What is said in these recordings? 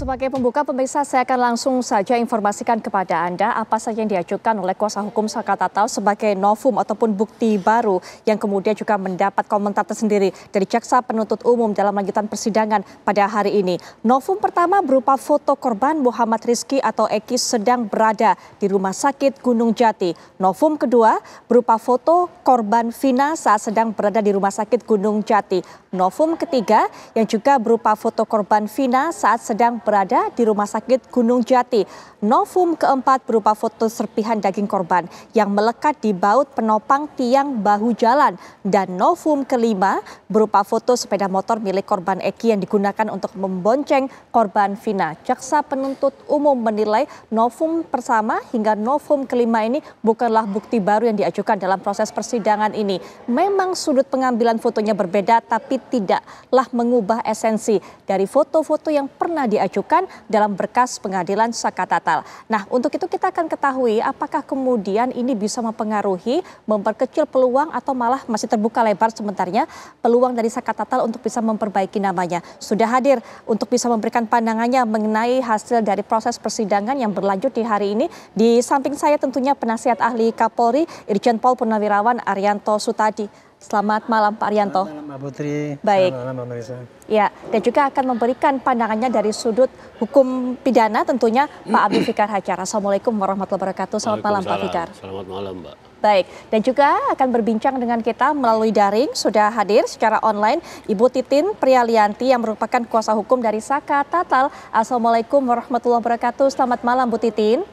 Sebagai pembuka pemirsa, saya akan langsung saja informasikan kepada Anda apa saja yang diajukan oleh kuasa hukum Saka Tatal sebagai novum ataupun bukti baru yang kemudian juga mendapat komentar tersendiri dari Jaksa Penuntut Umum dalam lanjutan persidangan pada hari ini. Novum pertama berupa foto korban Muhammad Rizky atau Eki sedang berada di Rumah Sakit Gunung Jati. Novum kedua berupa foto korban Vina saat sedang berada di Rumah Sakit Gunung Jati. Novum ketiga yang juga berupa foto korban Vina saat sedang berada di Rumah Sakit Gunung Jati. Novum keempat berupa foto serpihan daging korban yang melekat di baut penopang tiang bahu jalan. Dan novum kelima berupa foto sepeda motor milik korban Eki yang digunakan untuk membonceng korban Vina. Jaksa Penuntut Umum menilai novum pertama hingga novum kelima ini bukanlah bukti baru yang diajukan dalam proses persidangan ini. Memang sudut pengambilan fotonya berbeda, tapi tidaklah mengubah esensi dari foto-foto yang pernah diajukan dalam berkas pengadilan Saka Tatal. Nah, untuk itu kita akan ketahui apakah kemudian ini bisa mempengaruhi, memperkecil peluang atau malah masih terbuka lebar sebenarnya peluang dari Saka Tatal untuk bisa memperbaiki namanya. Sudah hadir untuk bisa memberikan pandangannya mengenai hasil dari proses persidangan yang berlanjut di hari ini. Di samping saya tentunya penasihat ahli Kapolri Irjen Pol Purnawirawan Arianto Sutadi. Selamat malam Pak Arianto. Selamat malam Mbak Putri. Baik. Selamat malam Mbak Marisa. Ya, dan juga akan memberikan pandangannya dari sudut hukum pidana tentunya Pak Abi Fikar Hajar. Assalamualaikum warahmatullahi wabarakatuh. Selamat malam Pak Fikar. Selamat malam Mbak. Baik, dan juga akan berbincang dengan kita melalui daring, sudah hadir secara online Ibu Titin Prialianti yang merupakan kuasa hukum dari Saka Tatal. Assalamualaikum warahmatullahi wabarakatuh. Selamat malam Bu Titin.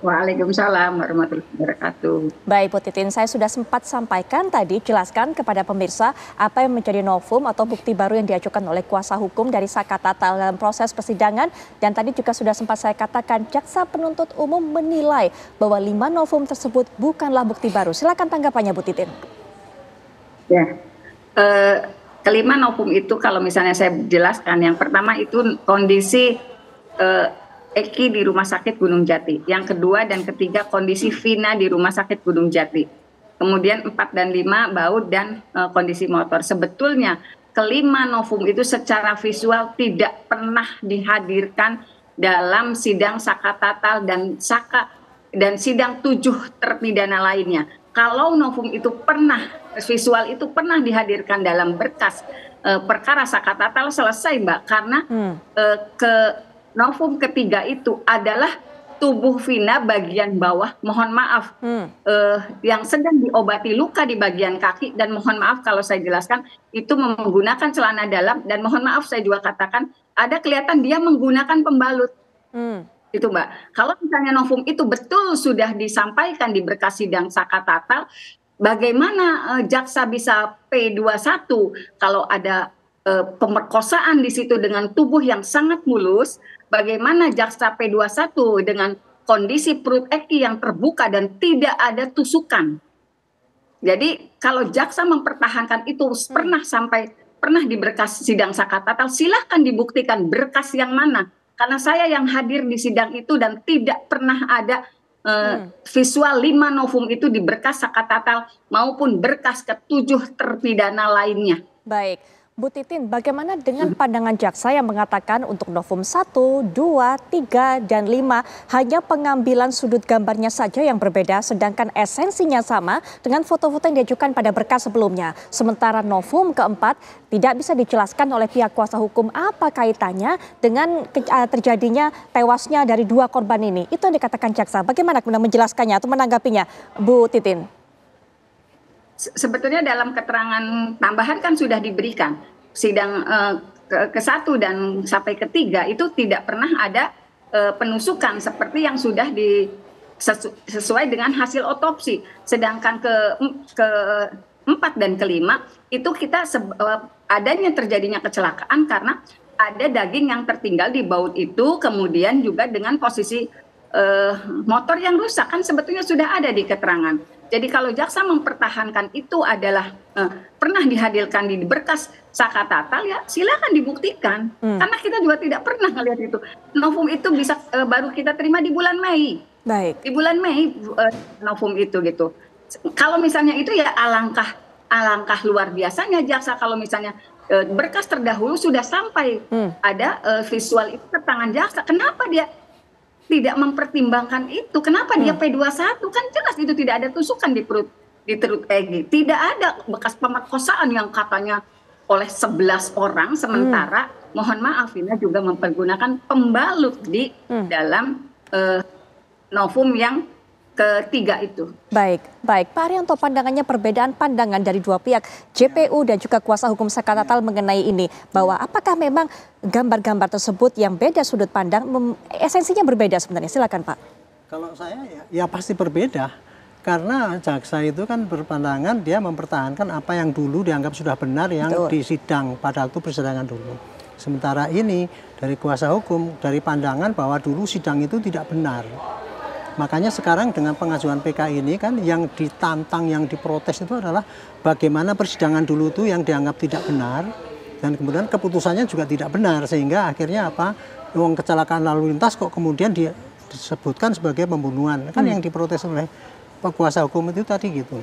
Waalaikumsalam warahmatullahi wabarakatuh. Baik Bu Titin, saya sudah sempat sampaikan tadi, jelaskan kepada pemirsa apa yang menjadi novum atau bukti baru yang diajukan oleh kuasa hukum dari Saka Tatal dalam proses persidangan. Dan tadi juga sudah sempat saya katakan, Jaksa Penuntut Umum menilai bahwa 5 novum tersebut bukanlah bukti baru. Silakan tanggapannya Bu Titin. Ya, kelima novum itu kalau misalnya saya jelaskan, yang pertama itu kondisi Eki di Rumah Sakit Gunung Jati. Yang kedua dan ketiga kondisi Vina di Rumah Sakit Gunung Jati. Kemudian 4 dan 5 baut dan kondisi motor. Sebetulnya kelima novum itu secara visual tidak pernah dihadirkan dalam sidang Saka Tatal dan sidang 7 terpidana lainnya. Kalau novum itu visual itu pernah dihadirkan dalam berkas perkara Saka Tatal selesai Mbak, karena novum ketiga itu adalah tubuh Vina bagian bawah, mohon maaf, yang sedang diobati luka di bagian kaki, dan mohon maaf kalau saya jelaskan itu menggunakan celana dalam, dan mohon maaf saya juga katakan ada kelihatan dia menggunakan pembalut. Itu Mbak. Kalau misalnya novum itu betul sudah disampaikan di berkas sidang Saka Tatal, bagaimana jaksa bisa P21 kalau ada pemerkosaan di situ dengan tubuh yang sangat mulus? Bagaimana jaksa P21 dengan kondisi perut Eki yang terbuka dan tidak ada tusukan? Jadi kalau jaksa mempertahankan itu pernah di berkas sidang Saka Tatal, silahkan dibuktikan berkas yang mana. Karena saya yang hadir di sidang itu dan tidak pernah ada visual 5 novum itu di berkas Saka Tatal maupun berkas ke-7 terpidana lainnya. Baik. Bu Titin, bagaimana dengan pandangan jaksa yang mengatakan untuk novum 1, 2, 3, dan 5 hanya pengambilan sudut gambarnya saja yang berbeda, sedangkan esensinya sama dengan foto-foto yang diajukan pada berkas sebelumnya. Sementara novum keempat tidak bisa dijelaskan oleh pihak kuasa hukum apa kaitannya dengan terjadinya tewasnya dari 2 korban ini. Itu yang dikatakan jaksa. Bagaimana kemudian menjelaskannya atau menanggapinya, Bu Titin? Sebetulnya dalam keterangan tambahan kan sudah diberikan. Sidang ke-1 dan sampai ke-3 itu tidak pernah ada penusukan seperti yang sudah sesuai dengan hasil otopsi. Sedangkan ke-4 dan ke-5 itu kita adanya terjadinya kecelakaan karena ada daging yang tertinggal di baut itu, kemudian juga dengan posisi motor yang rusak kan sebetulnya sudah ada di keterangan. Jadi kalau jaksa mempertahankan itu adalah pernah dihadirkan di berkas Saka Tatal, ya silakan dibuktikan. Karena kita juga tidak pernah melihat itu. Novum itu bisa baru kita terima di bulan Mei. Baik. Di bulan Mei novum itu gitu. Kalau misalnya itu ya alangkah alangkah luar biasanya jaksa kalau misalnya berkas terdahulu sudah sampai ada visual itu ke tangan jaksa. Kenapa dia tidak mempertimbangkan itu? Kenapa dia P21? Kan jelas itu tidak ada tusukan di perut Egy. Tidak ada bekas pemerkosaan yang katanya oleh 11 orang, sementara mohon maaf Vina juga mempergunakan pembalut di dalam novum yang ketiga itu. Baik, baik. Pak Haryanto, pandangannya perbedaan pandangan dari dua pihak, JPU dan juga kuasa hukum Saka Tatal mengenai ini, bahwa apakah memang gambar-gambar tersebut yang beda sudut pandang, esensinya berbeda sebenarnya? Silakan Pak. Kalau saya ya pasti berbeda, karena jaksa itu kan berpandangan dia mempertahankan apa yang dulu dianggap sudah benar yang di sidang pada waktu persidangan dulu. Sementara ini dari kuasa hukum dari pandangan bahwa dulu sidang itu tidak benar. Makanya sekarang dengan pengajuan PK ini kan yang ditantang, yang diprotes itu adalah bagaimana persidangan dulu itu yang dianggap tidak benar dan kemudian keputusannya juga tidak benar, sehingga akhirnya apa, uang kecelakaan lalu lintas kok kemudian disebutkan sebagai pembunuhan. Kan yang diprotes oleh kuasa hukum itu tadi gitu.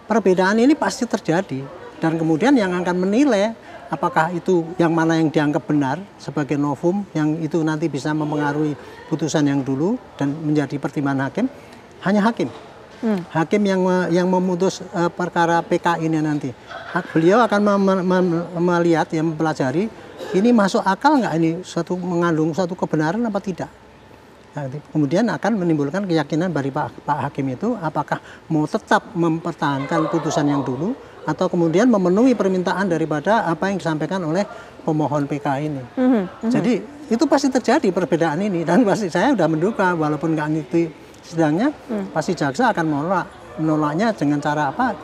Perbedaan ini pasti terjadi dan kemudian yang akan menilai apakah itu yang mana yang dianggap benar sebagai novum yang itu nanti bisa mempengaruhi putusan yang dulu dan menjadi pertimbangan hakim, hanya hakim. Hakim yang memutus perkara PK ini nanti. Beliau akan melihat, yang mempelajari ini masuk akal nggak, ini mengandung satu kebenaran apa tidak. Nah, kemudian akan menimbulkan keyakinan dari Pak Hakim itu apakah mau tetap mempertahankan putusan yang dulu atau kemudian memenuhi permintaan daripada apa yang disampaikan oleh pemohon PK ini. Jadi itu pasti terjadi perbedaan ini dan pasti saya sudah menduga walaupun nggak ngikuti sidangnya pasti jaksa akan menolaknya dengan cara apa,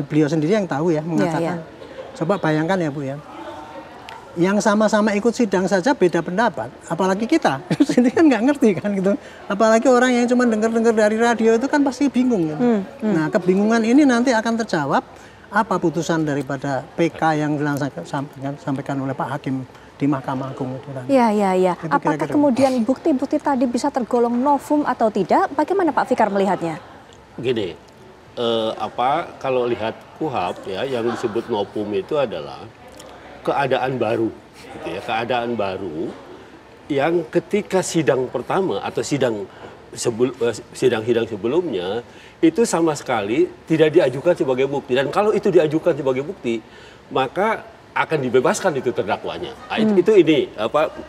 beliau sendiri yang tahu ya mengatakan. Coba bayangkan ya Bu ya, yang sama-sama ikut sidang saja beda pendapat, apalagi kita. Ini kan nggak ngerti kan gitu. Apalagi orang yang cuma dengar-dengar dari radio itu kan pasti bingung. Gitu. Nah, kebingungan ini nanti akan terjawab apa putusan daripada PK yang disampaikan oleh Pak Hakim di Mahkamah Agung itu. Iya. Apakah kemudian bukti-bukti tadi bisa tergolong novum atau tidak? Bagaimana Pak Fikar melihatnya? Gini, kalau lihat KUHP ya, yang disebut novum itu adalah keadaan baru, gitu ya, keadaan baru yang ketika sidang pertama atau sidang sebelumnya itu sama sekali tidak diajukan sebagai bukti, dan kalau itu diajukan sebagai bukti maka akan dibebaskan itu terdakwanya. Itu ini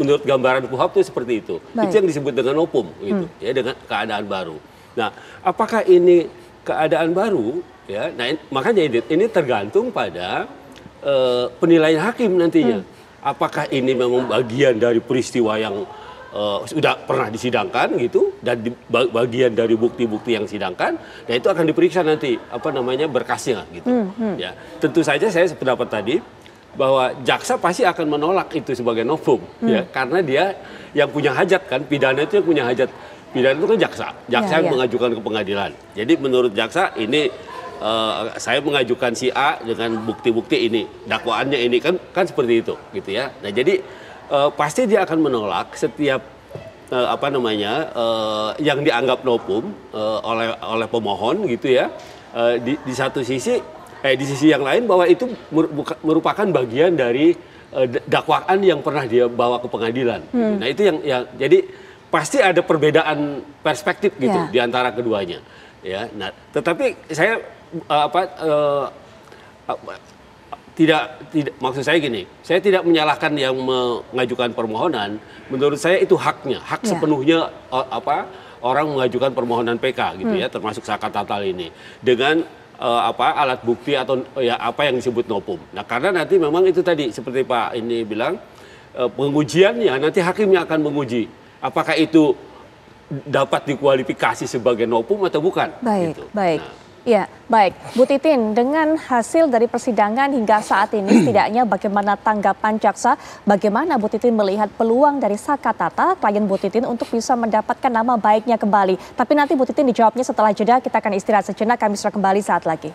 menurut gambaran KUHP itu seperti itu. Baik. Itu yang disebut dengan novum gitu ya, dengan keadaan baru. Nah, apakah ini keadaan baru ya? Nah, makanya ini tergantung pada penilaian hakim nantinya. Apakah ini memang bagian dari peristiwa yang sudah pernah disidangkan gitu dan bagian dari bukti-bukti yang sidangkan, nah itu akan diperiksa nanti berkasnya gitu. Ya, tentu saja saya sependapat tadi bahwa jaksa pasti akan menolak itu sebagai novum ya, karena dia yang punya hajat kan, pidana itu yang punya hajat. Pidana itu kan jaksa yang mengajukan ke pengadilan. Jadi menurut jaksa ini saya mengajukan si A dengan bukti-bukti ini, dakwaannya ini kan seperti itu gitu ya. Nah, jadi pasti dia akan menolak setiap yang dianggap novum oleh pemohon gitu ya. Di satu sisi di sisi yang lain bahwa itu merupakan bagian dari dakwaan yang pernah dia bawa ke pengadilan. Gitu. Nah, itu yang jadi pasti ada perbedaan perspektif gitu di antara keduanya. Ya. Nah, tetapi saya tidak maksud saya gini, saya tidak menyalahkan yang mengajukan permohonan. Menurut saya itu haknya, hak sepenuhnya orang mengajukan permohonan PK gitu ya, termasuk Saka Tatal ini dengan alat bukti atau ya apa yang disebut novum. Nah, karena nanti memang itu tadi seperti Pak ini bilang pengujiannya nanti hakimnya akan menguji apakah itu dapat dikualifikasi sebagai novum atau bukan. Baik, gitu. baik. Nah. Ya, baik. Bu Titin, dengan hasil dari persidangan hingga saat ini setidaknya bagaimana tanggapan jaksa? Bagaimana Bu Titin melihat peluang dari Saka Tatal, klien Bu Titin untuk bisa mendapatkan nama baiknya kembali? Tapi nanti Bu Titin dijawabnya setelah jeda, kita akan istirahat sejenak, kami sudah kembali saat lagi.